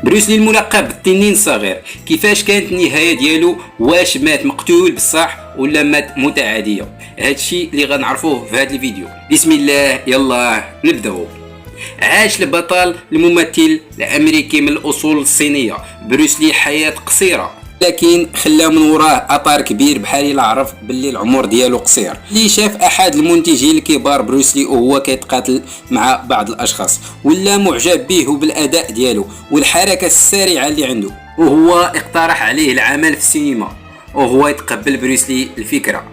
بروسلي الملقب بالتنين الصغير، كيفاش كانت النهايه ديالو؟ واش مات مقتول بصح ولا مات موتة عاديه؟ هادشي اللي غنعرفوه في هذا الفيديو. بسم الله، يلا نبداو. عاش البطل الممثل الامريكي من الاصول الصينيه بروسلي حياه قصيره، لكن خلى من وراه اثر كبير بحال الا عرف باللي العمر ديالو قصير. اللي شاف احد المنتجين الكبار بروسلي وهو كيتقاتل مع بعض الاشخاص ولا معجب به وبالاداء ديالو والحركه السريعه اللي عنده، وهو اقترح عليه العمل في السينما، وهو يتقبل بروسلي الفكره،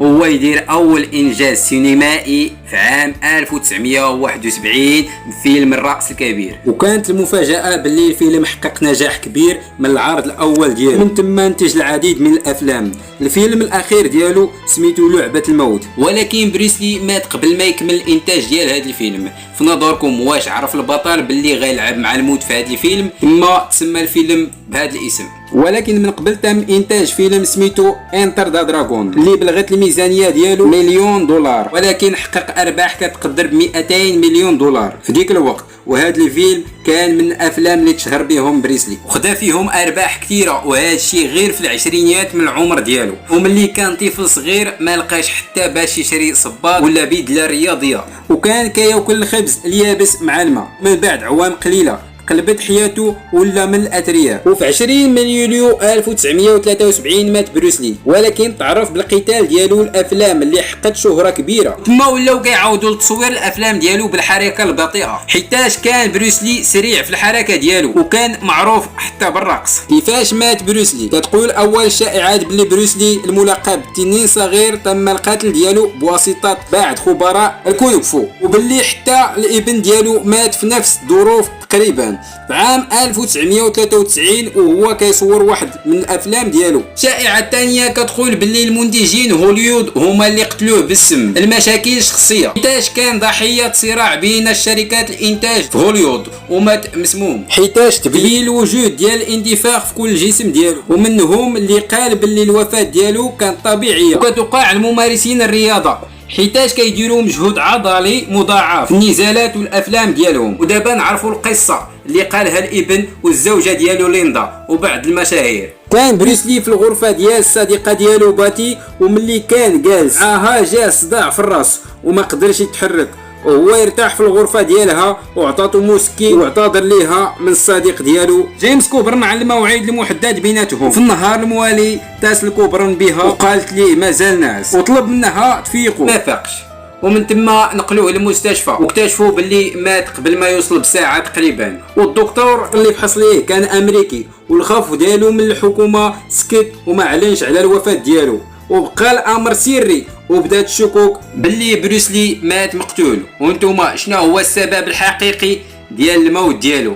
وهو يدير اول انجاز سينمائي في عام 1971 بفيلم الرأس الكبير. وكانت المفاجأة باللي الفيلم حقق نجاح كبير من العرض الاول ديالو، من ثم انتج العديد من الافلام. الفيلم الاخير ديالو سميتو لعبة الموت، ولكن بروسلي مات قبل ما يكمل الانتاج ديال هذا الفيلم. في نظركم واش عرف البطل باللي غيلعب مع الموت في هذا الفيلم؟ ثم تسمى الفيلم بهذا الاسم. ولكن من قبل تم انتاج فيلم سميتو انتر ذا دراغون اللي بلغت الميزانيه ديالو $1,000,000، ولكن حقق ارباح كتقدر ب $200 مليون في ديك الوقت. وهذا الفيلم كان من الافلام اللي تشهر بهم بريسلي وخدا فيهم ارباح كثيره، وهذا الشيء غير في العشرينيات من العمر ديالو. وملي كان طفل صغير ما لقاش حتى باش يشري صباط ولا بدله رياضيه، وكان كياكل الخبز اليابس مع الماء. من بعد عوام قليله قلبت حياته ولا من الاثرياء، وفي 20 من يوليو 1973 مات بروسلي، ولكن تعرف بالقتال ديالو الافلام اللي حققت شهره كبيره. ثم ولاو كيعاودوا لتصوير الافلام ديالو بالحركه البطيئه، حيتاش كان بروسلي سريع في الحركه ديالو وكان معروف حتى بالرقص. كيفاش مات بروسلي؟ كتقول اول الشائعات بلي بروسلي الملقب تنين صغير تم القتل ديالو بواسطه بعض خبراء الكونغ فو، وباللي حتى الابن ديالو مات في نفس الظروف تقريبا في عام 1993 وهو كيصور واحد من الافلام ديالو. شائعه ثانيه كتقول باللي المنتجين هوليود هما اللي قتلوه بالسم، المشاكل شخصيه، حيتاش كان ضحيه صراع بين الشركات الانتاج في هوليود ومات مسموم، حيتاش تبين الوجود ديال الانتفاخ في كل الجسم ديالو. ومنهم اللي قال باللي الوفاه ديالو كانت طبيعيه وكتوقع الممارسين الرياضه، حيتاش كيديروا مجهود عضلي مضاعف في النزالات والافلام ديالهم. ودابا نعرفوا القصه اللي قالها الابن والزوجه ديالو ليندا وبعض المشاهير. كان بروسلي في الغرفه ديال الصديقه ديالو باتي، وملي كان جالس معاها جا صداع في الراس وما قدرش يتحرك، وهو يرتاح في الغرفه ديالها وعطاتو موسكي واعتذر ليها من الصديق ديالو جيمس كوبرن على الموعد المحدد بيناتهم. في النهار الموالي اتصل كوبرن بها وقالت ليه مازال ناعس وطلب منها تفيقو، ما فاقش. ومن ثم نقلوه للمستشفى واكتشفوا باللي مات قبل ما يوصل بساعه تقريبا. والدكتور اللي فحص ليه كان امريكي، والخوف ديالو من الحكومه سكت وما علنش على الوفاه ديالو، وبقى الامر سري. وبدات الشكوك باللي بروسلي مات مقتول. وانتم شنو هو السبب الحقيقي ديال الموت ديالو؟